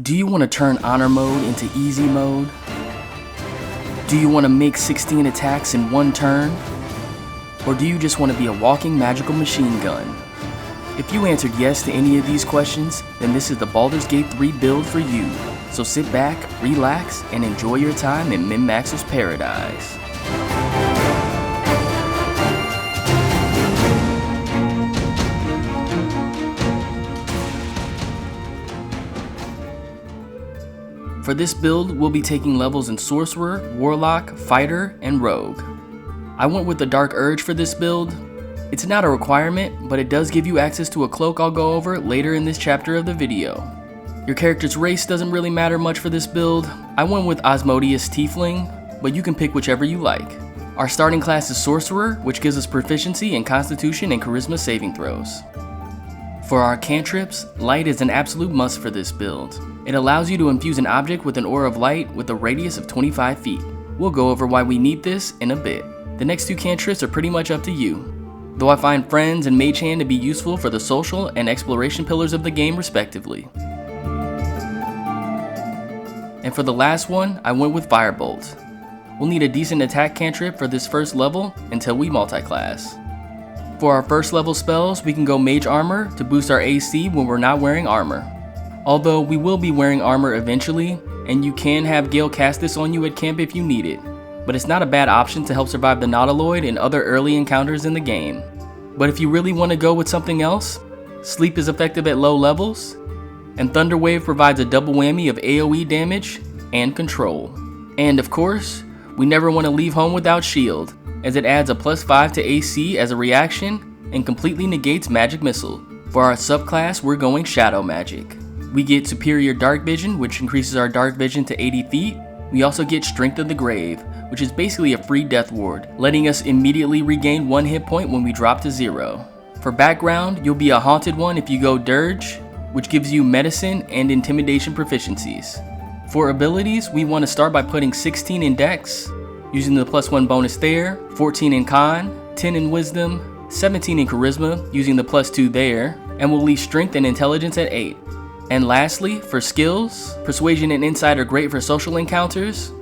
Do you want to turn honor mode into easy mode? Do you want to make 16 attacks in one turn? Or do you just want to be a walking magical machine gun? If you answered yes to any of these questions, then this is the Baldur's Gate 3 build for you. So sit back, relax, and enjoy your time in Min-Maxer's paradise. For this build, we'll be taking levels in Sorcerer, Warlock, Fighter, and Rogue. I went with the Dark Urge for this build. It's not a requirement, but it does give you access to a cloak I'll go over later in this chapter of the video. Your character's race doesn't really matter much for this build. I went with Osmodius Tiefling, but you can pick whichever you like. Our starting class is Sorcerer, which gives us proficiency in Constitution and Charisma saving throws. For our cantrips, Light is an absolute must for this build. It allows you to infuse an object with an aura of light with a radius of 25 feet. We'll go over why we need this in a bit. The next two cantrips are pretty much up to you, though I find Friends and Mage Hand to be useful for the social and exploration pillars of the game respectively. And for the last one, I went with Firebolt. We'll need a decent attack cantrip for this first level until we multi-class. For our first level spells, we can go Mage Armor to boost our AC when we're not wearing armor. Although we will be wearing armor eventually, and you can have Gale cast this on you at camp if you need it, but it's not a bad option to help survive the Nautiloid and other early encounters in the game. But if you really want to go with something else, Sleep is effective at low levels, and Thunder Wave provides a double whammy of AoE damage and control. And of course, we never want to leave home without Shield, as it adds a +5 to AC as a reaction and completely negates Magic Missile. For our subclass, we're going Shadow Magic. We get Superior Dark Vision, which increases our Dark Vision to 80 feet. We also get Strength of the Grave, which is basically a free death ward, letting us immediately regain 1 hit point when we drop to 0. For background, you'll be a Haunted one if you go Dirge, which gives you Medicine and Intimidation proficiencies. For abilities, we want to start by putting 16 in Dex, using the +1 bonus there, 14 in Con, 10 in Wisdom, 17 in Charisma, using the +2 there, and we'll leave Strength and Intelligence at 8. And lastly, for skills, Persuasion and Insight are great for social encounters,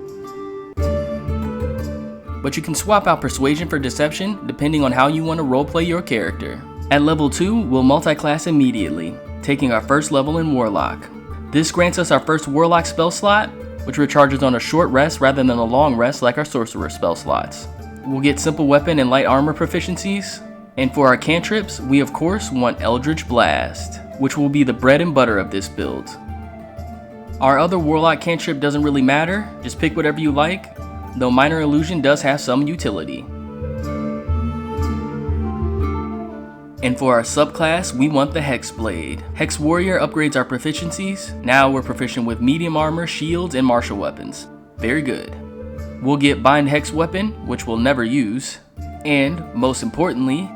but you can swap out Persuasion for Deception depending on how you want to roleplay your character. At level 2, we'll multi-class immediately, taking our first level in Warlock. This grants us our first Warlock spell slot, which recharges on a short rest rather than a long rest like our Sorcerer spell slots. We'll get Simple Weapon and Light Armor proficiencies, and for our cantrips, we of course want Eldritch Blast, which will be the bread and butter of this build. Our other Warlock cantrip doesn't really matter, just pick whatever you like, though Minor Illusion does have some utility. And for our subclass, we want the Hexblade. Hex Warrior upgrades our proficiencies. Now we're proficient with medium armor, shields, and martial weapons. Very good. We'll get Bind Hex Weapon, which we'll never use, and most importantly,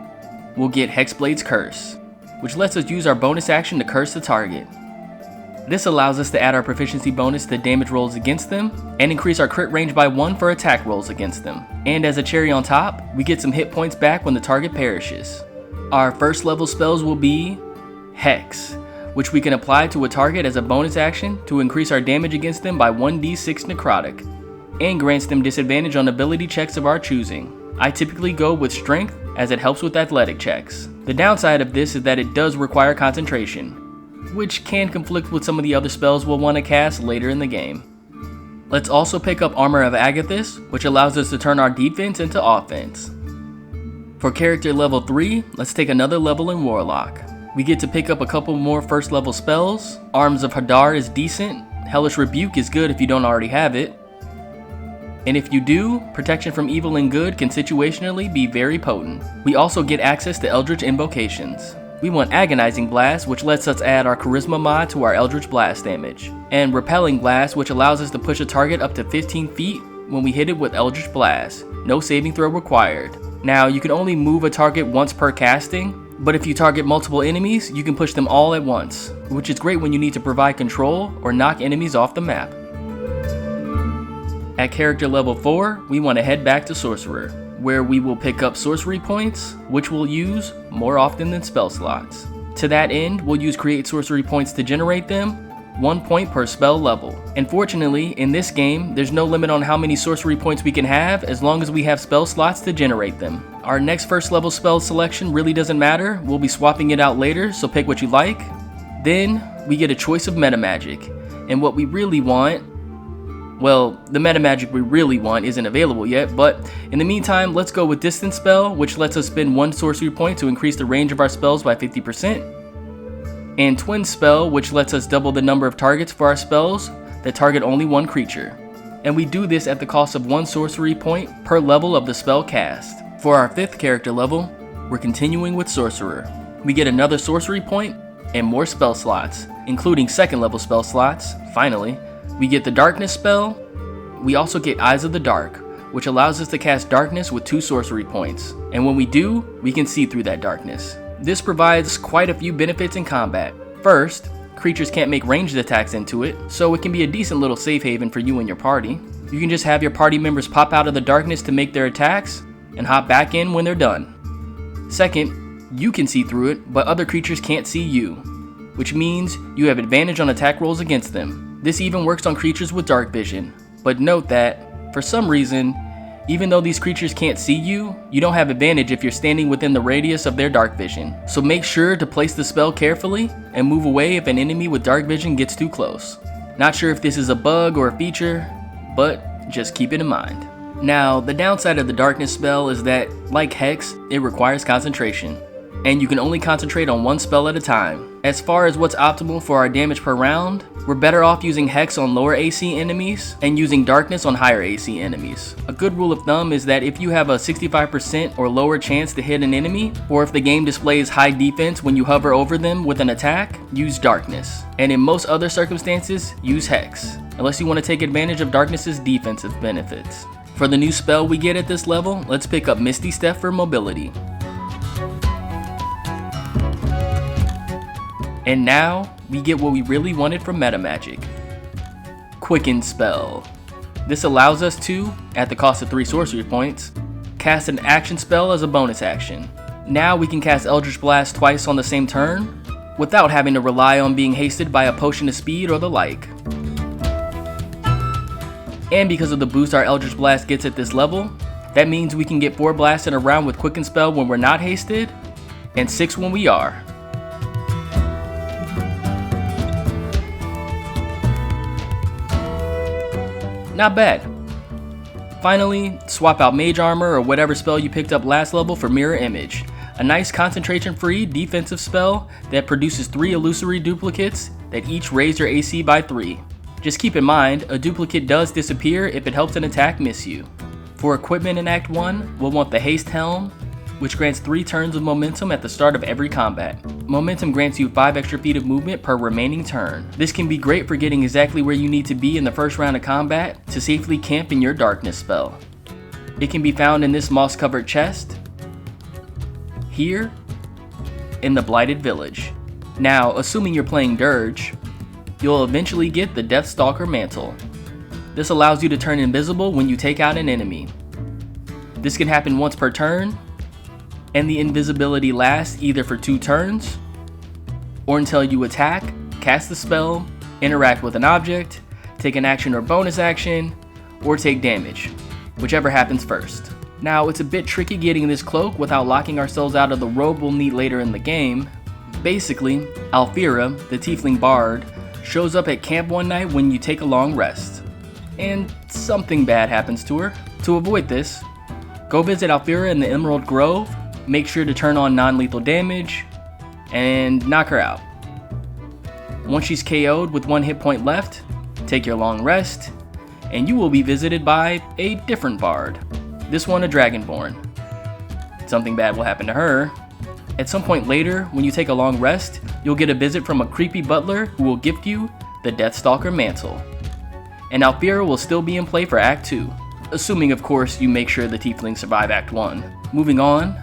we'll get Hexblade's Curse, which lets us use our bonus action to curse the target. This allows us to add our proficiency bonus to damage rolls against them, and increase our crit range by 1 for attack rolls against them. And as a cherry on top, we get some hit points back when the target perishes. Our first level spells will be Hex, which we can apply to a target as a bonus action to increase our damage against them by 1d6 necrotic, and grants them disadvantage on ability checks of our choosing. I typically go with Strength as it helps with athletic checks. The downside of this is that it does require concentration, which can conflict with some of the other spells we'll want to cast later in the game. Let's also pick up Armor of Agathis, which allows us to turn our defense into offense. For character level 3, let's take another level in Warlock. We get to pick up a couple more first level spells. Arms of Hadar is decent, Hellish Rebuke is good if you don't already have it, and if you do, Protection from Evil and Good can situationally be very potent. We also get access to Eldritch Invocations. We want Agonizing Blast, which lets us add our Charisma mod to our Eldritch Blast damage, and Repelling Blast, which allows us to push a target up to 15 feet when we hit it with Eldritch Blast. No saving throw required. Now, you can only move a target once per casting, but if you target multiple enemies, you can push them all at once, which is great when you need to provide control or knock enemies off the map. At character level 4, we want to head back to Sorcerer, where we will pick up sorcery points, which we'll use more often than spell slots. To that end, we'll use create sorcery points to generate them, 1 point per spell level. Unfortunately, in this game, there's no limit on how many sorcery points we can have as long as we have spell slots to generate them. Our next first level spell selection really doesn't matter, we'll be swapping it out later, so pick what you like. Then, we get a choice of meta magic, and what we really want, well, the meta magic we really want isn't available yet, but in the meantime, let's go with Distance Spell, which lets us spend 1 sorcery point to increase the range of our spells by 50%, and Twin Spell, which lets us double the number of targets for our spells that target only 1 creature. And we do this at the cost of 1 sorcery point per level of the spell cast. For our 5th character level, we're continuing with Sorcerer. We get another sorcery point and more spell slots, including 2nd level spell slots, finally. We get the Darkness spell. We also get Eyes of the Dark, which allows us to cast darkness with 2 sorcery points. And when we do, we can see through that darkness. This provides quite a few benefits in combat. First, creatures can't make ranged attacks into it, so it can be a decent little safe haven for you and your party. You can just have your party members pop out of the darkness to make their attacks, and hop back in when they're done. Second, you can see through it, but other creatures can't see you, which means you have advantage on attack rolls against them. This even works on creatures with dark vision, but note that, for some reason, even though these creatures can't see you, you don't have advantage if you're standing within the radius of their dark vision. So make sure to place the spell carefully, and move away if an enemy with dark vision gets too close. Not sure if this is a bug or a feature, but just keep it in mind. Now, the downside of the Darkness spell is that, like Hex, it requires concentration, and you can only concentrate on 1 spell at a time. As far as what's optimal for our damage per round, we're better off using Hex on lower AC enemies, and using Darkness on higher AC enemies. A good rule of thumb is that if you have a 65% or lower chance to hit an enemy, or if the game displays high defense when you hover over them with an attack, use Darkness. And in most other circumstances, use Hex, unless you want to take advantage of Darkness's defensive benefits. For the new spell we get at this level, let's pick up Misty Step for mobility. And now, we get what we really wanted from meta magic. Quicken Spell. This allows us to, at the cost of 3 sorcery points, cast an action spell as a bonus action. Now we can cast Eldritch Blast twice on the same turn, without having to rely on being hasted by a potion of speed or the like. And because of the boost our Eldritch Blast gets at this level, that means we can get 4 blasts in a round with Quicken Spell when we're not hasted, and 6 when we are. Not bad. Finally, swap out Mage Armor or whatever spell you picked up last level for Mirror Image, a nice concentration-free defensive spell that produces 3 illusory duplicates that each raise your AC by 3. Just keep in mind, a duplicate does disappear if it helps an attack miss you. For equipment in Act 1, we'll want the Haste Helm, which grants 3 turns of momentum at the start of every combat. Momentum grants you 5 extra feet of movement per remaining turn. This can be great for getting exactly where you need to be in the first round of combat to safely camp in your Darkness spell. It can be found in this moss-covered chest, here, in the Blighted Village. Now, assuming you're playing Dirge, you'll eventually get the Deathstalker Mantle. This allows you to turn invisible when you take out an enemy. This can happen once per turn, and the invisibility lasts either for 2 turns, or until you attack, cast the spell, interact with an object, take an action or bonus action, or take damage, whichever happens first. Now, it's a bit tricky getting this cloak without locking ourselves out of the robe we'll need later in the game. Basically, Alfira, the Tiefling Bard, shows up at camp one night when you take a long rest, and something bad happens to her. To avoid this, go visit Alfira in the Emerald Grove, make sure to turn on non-lethal damage, and knock her out. Once she's KO'd with 1 hit point left, take your long rest, and you will be visited by a different bard, this one a Dragonborn. Something bad will happen to her. At some point later, when you take a long rest, you'll get a visit from a creepy butler who will gift you the Deathstalker Mantle. And Alfira will still be in play for Act 2, assuming of course you make sure the tieflings survive Act 1. Moving on,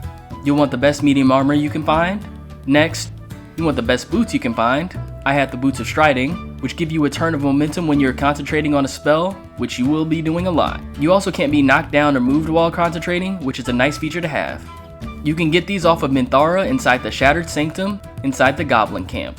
you'll want the best medium armor you can find. Next, you want the best boots you can find. I have the Boots of Striding, which give you a turn of momentum when you're concentrating on a spell, which you will be doing a lot. You also can't be knocked down or moved while concentrating, which is a nice feature to have. You can get these off of Minthara inside the Shattered Sanctum, inside the Goblin Camp.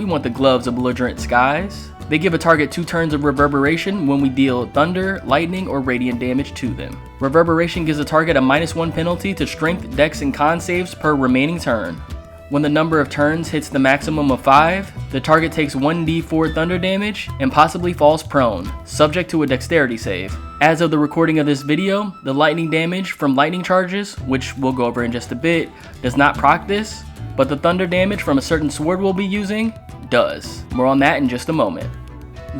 we want the Gloves of Belligerent Skies. They give a target 2 turns of reverberation when we deal thunder, lightning, or radiant damage to them. Reverberation gives a target a -1 penalty to strength, dex, and con saves per remaining turn. When the number of turns hits the maximum of 5, the target takes 1d4 thunder damage and possibly falls prone, subject to a dexterity save. As of the recording of this video, the lightning damage from lightning charges, which we'll go over in just a bit, does not proc this, but the thunder damage from a certain sword we'll be using does. More on that in just a moment.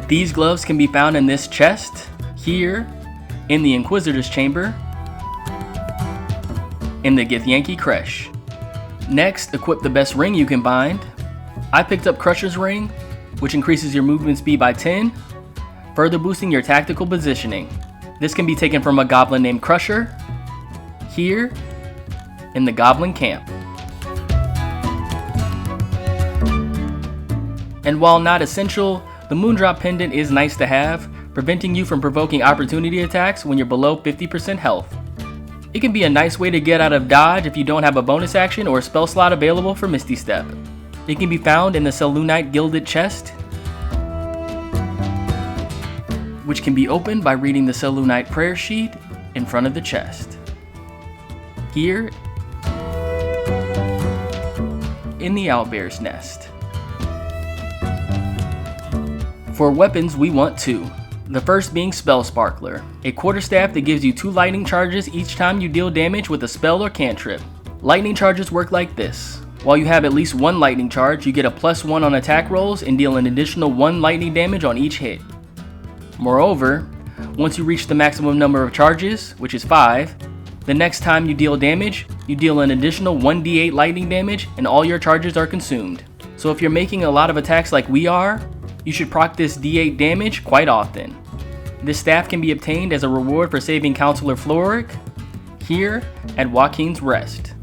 These gloves can be found in this chest, here, in the Inquisitor's Chamber, in the Githyanki Creche. Next, equip the best ring you can bind. I picked up Crusher's Ring, which increases your movement speed by 10, further boosting your tactical positioning. This can be taken from a goblin named Crusher, here, in the Goblin Camp. And while not essential, the Moondrop Pendant is nice to have, preventing you from provoking opportunity attacks when you're below 50% health. It can be a nice way to get out of dodge if you don't have a bonus action or a spell slot available for Misty Step. It can be found in the Selûnite Gilded Chest, which can be opened by reading the Selûnite prayer sheet in front of the chest. Here, in the Owlbear's Nest. For weapons, we want 2. The first being Spellsparkler, a quarterstaff that gives you 2 lightning charges each time you deal damage with a spell or cantrip. Lightning charges work like this. While you have at least 1 lightning charge, you get a +1 on attack rolls and deal an additional 1 lightning damage on each hit. Moreover, once you reach the maximum number of charges, which is 5, the next time you deal damage, you deal an additional 1d8 lightning damage and all your charges are consumed. So if you're making a lot of attacks like we are, you should proc this d8 damage quite often. This staff can be obtained as a reward for saving Counselor Floric, here at Joaquin's Rest.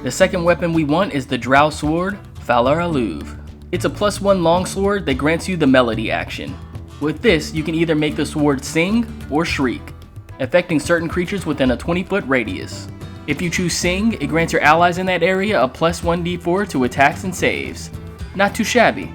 The second weapon we want is the Drow Sword, Phalar Aluve. It's a +1 longsword that grants you the Melody action. With this, you can either make the sword sing or shriek, affecting certain creatures within a 20-foot radius. If you choose Sing, it grants your allies in that area a +1d4 to attacks and saves. Not too shabby.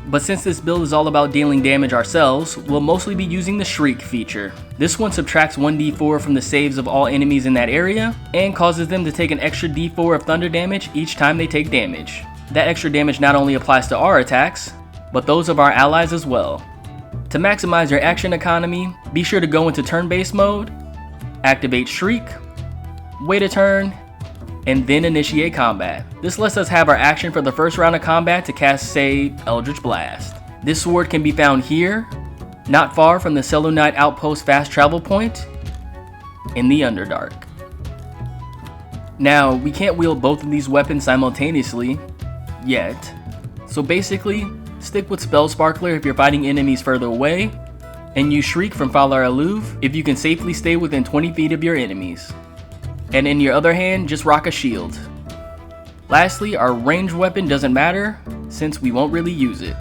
But since this build is all about dealing damage ourselves, we'll mostly be using the Shriek feature. This one subtracts 1d4 from the saves of all enemies in that area, and causes them to take an extra d4 of thunder damage each time they take damage. That extra damage not only applies to our attacks, but those of our allies as well. To maximize your action economy, be sure to go into turn-based mode, activate Shriek, wait a turn, and then initiate combat. This lets us have our action for the first round of combat to cast, say, Eldritch Blast. This sword can be found here, not far from the Selûnite Outpost fast travel point, in the Underdark. Now, we can't wield both of these weapons simultaneously, yet, so basically, stick with Spellsparkler if you're fighting enemies further away, and use Shriek from Phalar Aluve if you can safely stay within 20 feet of your enemies. And in your other hand, just rock a shield. Lastly, our ranged weapon doesn't matter, since we won't really use it.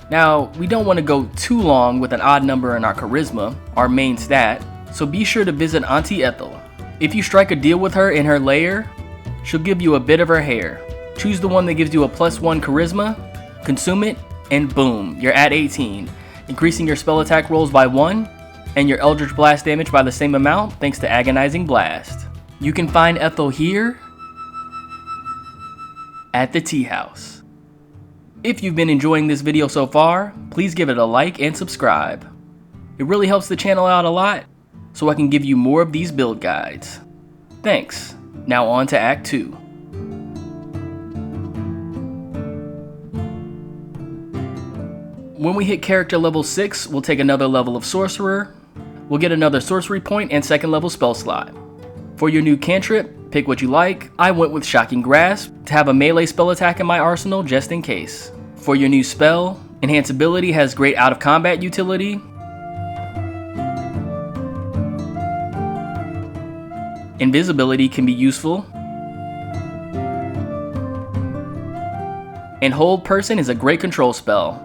Now, we don't want to go too long with an odd number in our charisma, our main stat, so be sure to visit Auntie Ethel. If you strike a deal with her in her lair, she'll give you a bit of her hair. Choose the one that gives you a +1 charisma, consume it, and boom, you're at 18, increasing your spell attack rolls by 1, and your Eldritch Blast damage by the same amount thanks to Agonizing Blast. You can find Ethel here, at the Tea House. If you've been enjoying this video so far, please give it a like and subscribe. It really helps the channel out a lot, so I can give you more of these build guides. Thanks. Now on to Act 2. When we hit character level 6, we'll take another level of Sorcerer. We'll get another sorcery point and 2nd level spell slot. For your new cantrip, pick what you like. I went with Shocking Grasp to have a melee spell attack in my arsenal just in case. For your new spell, Enhance Ability has great out of combat utility. Invisibility can be useful. And Hold Person is a great control spell.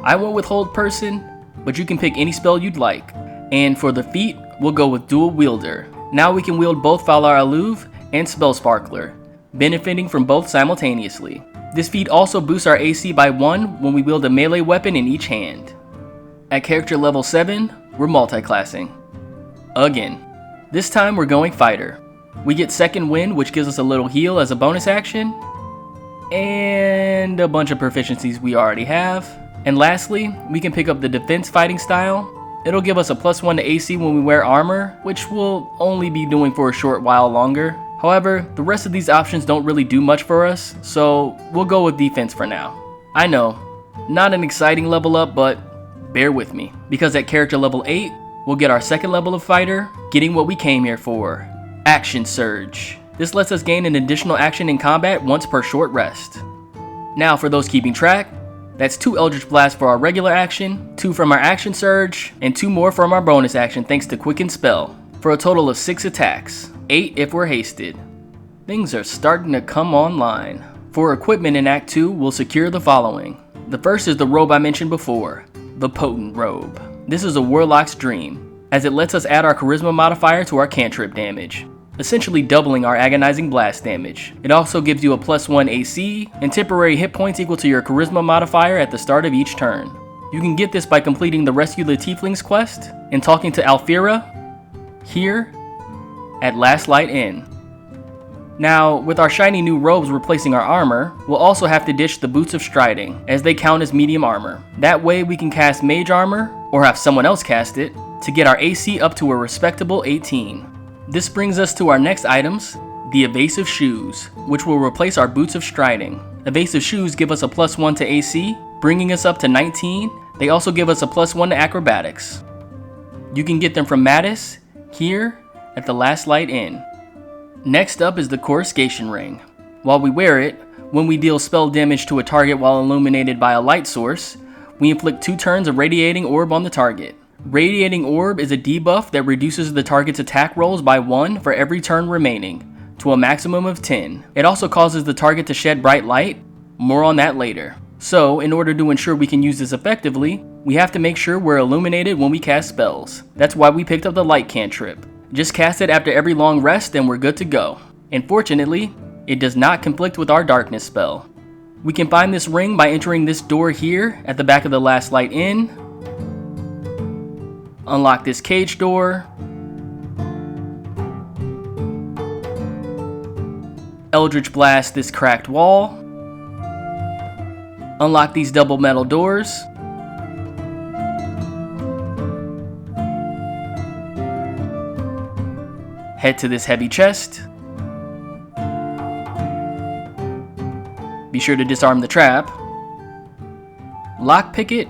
I went with Hold Person, but you can pick any spell you'd like. And for the feat, we'll go with Dual Wielder. Now we can wield both Phalar Aluve and Spellsparkler, benefiting from both simultaneously. This feat also boosts our AC by 1 when we wield a melee weapon in each hand. At character level 7, we're multi-classing. Again. This time we're going Fighter. We get Second Wind, which gives us a little heal as a bonus action, and a bunch of proficiencies we already have. And lastly, we can pick up the Defense Fighting style. It'll give us a +1 to AC when we wear armor, which we'll only be doing for a short while longer. However, the rest of these options don't really do much for us, so we'll go with defense for now. I know, not an exciting level up, but bear with me, because at character level 8, we'll get our second level of fighter, getting what we came here for, Action Surge. This lets us gain an additional action in combat once per short rest. Now for those keeping track, that's 2 Eldritch Blasts for our regular action, 2 from our Action Surge, and 2 more from our bonus action thanks to Quicken Spell, for a total of 6 attacks, 8 if we're hasted. Things are starting to come online. For equipment in Act 2, we'll secure the following. The first is the robe I mentioned before, the Potent Robe. This is a Warlock's dream, as it lets us add our Charisma modifier to our cantrip damage, essentially doubling our agonizing blast damage. It also gives you a +1 AC and temporary hit points equal to your Charisma modifier at the start of each turn. You can get this by completing the Rescue the Tieflings quest and talking to Alfira here at Last Light Inn. Now, with our shiny new robes replacing our armor, we'll also have to ditch the Boots of Striding, as they count as medium armor. That way we can cast Mage Armor, or have someone else cast it, to get our AC up to a respectable 18. This brings us to our next items, the Evasive Shoes, which will replace our Boots of Striding. Evasive Shoes give us a +1 to AC, bringing us up to 19. They also give us a +1 to Acrobatics. You can get them from Mattis, here, at the Last Light Inn. Next up is the Coruscation Ring. While we wear it, when we deal spell damage to a target while illuminated by a light source, we inflict 2 turns of Radiating Orb on the target. Radiating Orb is a debuff that reduces the target's attack rolls by 1 for every turn remaining, to a maximum of 10. It also causes the target to shed bright light, more on that later. So, in order to ensure we can use this effectively, we have to make sure we're illuminated when we cast spells. That's why we picked up the Light cantrip. Just cast it after every long rest and we're good to go. And fortunately, it does not conflict with our Darkness spell. We can find this ring by entering this door here at the back of the Last Light Inn. Unlock this cage door. Eldritch Blast this cracked wall. Unlock these double metal doors. Head to this heavy chest. Be sure to disarm the trap. Lockpick it.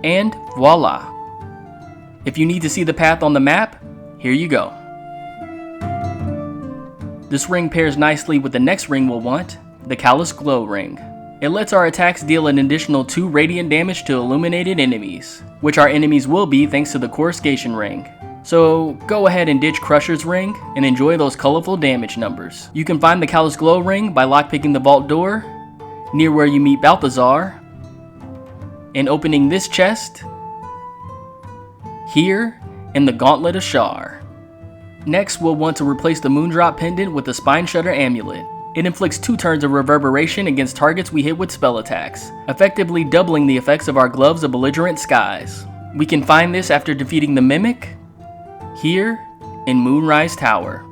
And voila! If you need to see the path on the map, here you go. This ring pairs nicely with the next ring we'll want, the Callous Glow Ring. It lets our attacks deal an additional 2 radiant damage to illuminated enemies, which our enemies will be thanks to the Coruscation Ring. So go ahead and ditch Crusher's Ring and enjoy those colorful damage numbers. You can find the Callous Glow Ring by lockpicking the vault door, near where you meet Balthazar, and opening this chest here in the Gauntlet of Shar. Next, we'll want to replace the Moondrop Pendant with the Spineshudder Amulet. It inflicts 2 turns of reverberation against targets we hit with spell attacks, effectively doubling the effects of our Gloves of Belligerent Skies. We can find this after defeating the Mimic here in Moonrise Tower.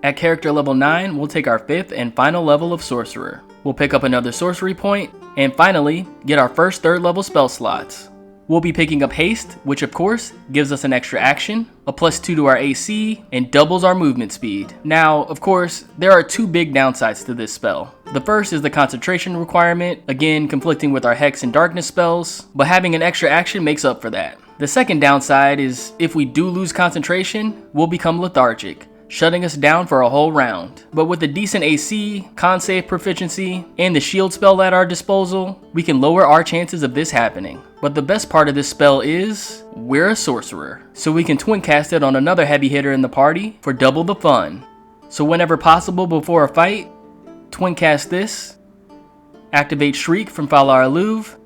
At character level 9, we'll take our 5th and final level of Sorcerer. We'll pick up another sorcery point, and finally, get our first 3rd level spell slots. We'll be picking up Haste, which of course, gives us an extra action, a +2 to our AC, and doubles our movement speed. Now, of course, there are 2 big downsides to this spell. The first is the concentration requirement, again conflicting with our Hex and Darkness spells, but having an extra action makes up for that. The second downside is, if we do lose concentration, we'll become lethargic, shutting us down for a whole round. But with a decent AC, con save proficiency, and the shield spell at our disposal, we can lower our chances of this happening. But the best part of this spell is, we're a sorcerer, so we can twin cast it on another heavy hitter in the party for double the fun. So whenever possible before a fight, twin cast this, activate Shriek from Phalar Aluve,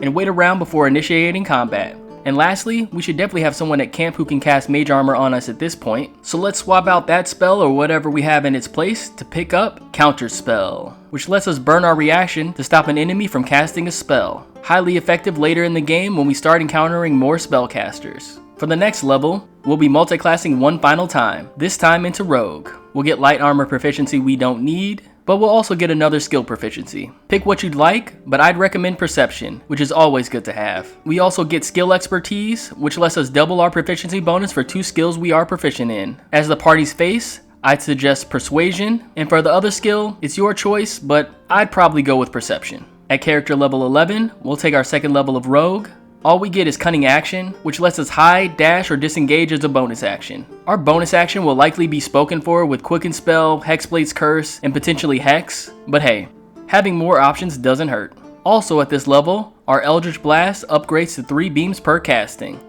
and wait around before initiating combat. And lastly, we should definitely have someone at camp who can cast mage armor on us at this point. So let's swap out that spell or whatever we have in its place to pick up Counter Spell, which lets us burn our reaction to stop an enemy from casting a spell. Highly effective later in the game when we start encountering more spellcasters. For the next level, we'll be multiclassing one final time, this time into Rogue. We'll get light armor proficiency we don't need, but we'll also get another skill proficiency. Pick what you'd like, but I'd recommend Perception, which is always good to have. We also get Skill Expertise, which lets us double our proficiency bonus for 2 skills we are proficient in. As the party's face, I'd suggest Persuasion, and for the other skill, it's your choice, but I'd probably go with Perception. At character level 11, we'll take our second level of Rogue. All we get is Cunning Action, which lets us hide, dash, or disengage as a bonus action. Our bonus action will likely be spoken for with Quicken Spell, Hexblade's Curse, and potentially Hex, but hey, having more options doesn't hurt. Also at this level, our Eldritch Blast upgrades to 3 beams per casting.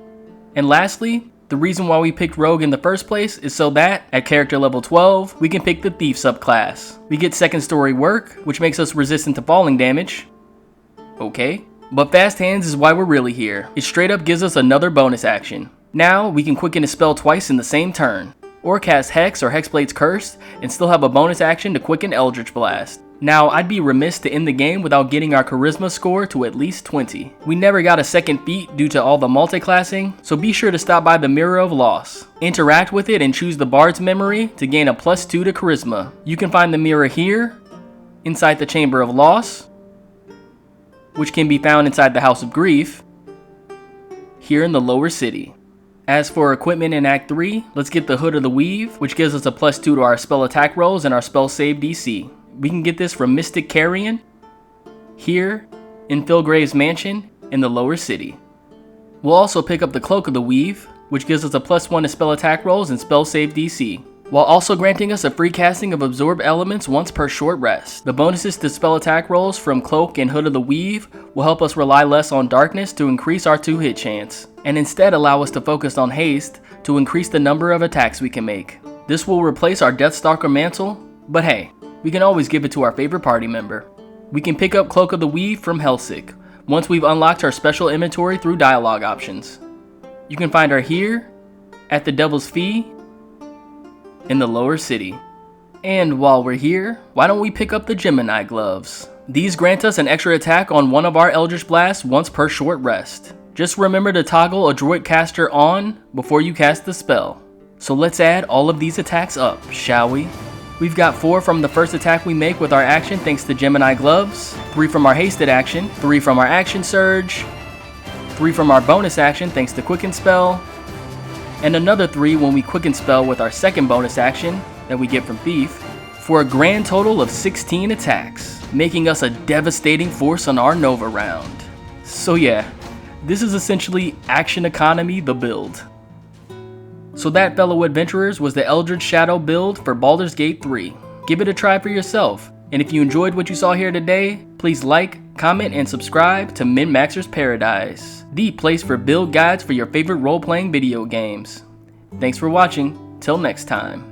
And lastly, the reason why we picked Rogue in the first place is so that, at character level 12, we can pick the Thief subclass. We get second story work, which makes us resistant to falling damage. Okay. But Fast Hands is why we're really here. It straight up gives us another bonus action. Now, we can quicken a spell twice in the same turn, or cast Hex or Hexblade's Curse and still have a bonus action to quicken Eldritch Blast. Now, I'd be remiss to end the game without getting our charisma score to at least 20. We never got a second feat due to all the multiclassing, so be sure to stop by the Mirror of Loss. Interact with it and choose the Bard's Memory to gain a +2 to charisma. You can find the mirror here, inside the Chamber of Loss, which can be found inside the House of Grief, here in the lower city. As for equipment in Act 3, let's get the Hood of the Weave, which gives us a +2 to our spell attack rolls and our spell save DC. We can get this from Mystic Carrion, here in Philgrave's Mansion in the lower city. We'll also pick up the Cloak of the Weave, which gives us a +1 to spell attack rolls and spell save DC, while also granting us a free casting of Absorb Elements once per short rest. The bonuses to spell attack rolls from Cloak and Hood of the Weave will help us rely less on Darkness to increase our 2-hit chance, and instead allow us to focus on Haste to increase the number of attacks we can make. This will replace our Deathstalker Mantle, but hey, we can always give it to our favorite party member. We can pick up Cloak of the Weave from Helsik, once we've unlocked our special inventory through dialogue options. You can find her here, at the Devil's Fee, in the lower city. And while we're here, why don't we pick up the Gemini Gloves? These grant us an extra attack on one of our Eldritch Blasts once per short rest. Just remember to toggle Adroit Caster on before you cast the spell. So let's add all of these attacks up, shall we? We've got 4 from the first attack we make with our action thanks to Gemini Gloves, 3 from our hasted action, 3 from our action surge, 3 from our bonus action thanks to Quicken Spell, and another 3 when we Quicken Spell with our second bonus action that we get from Thief, for a grand total of 16 attacks, making us a devastating force on our Nova round. So yeah, this is essentially Action Economy the build. So that, fellow adventurers, was the Eldritch Shadow build for Baldur's Gate 3. Give it a try for yourself, and if you enjoyed what you saw here today, please like, comment, and subscribe to Min-Maxer's Paradise, the place for build guides for your favorite role-playing video games. Thanks for watching, till next time.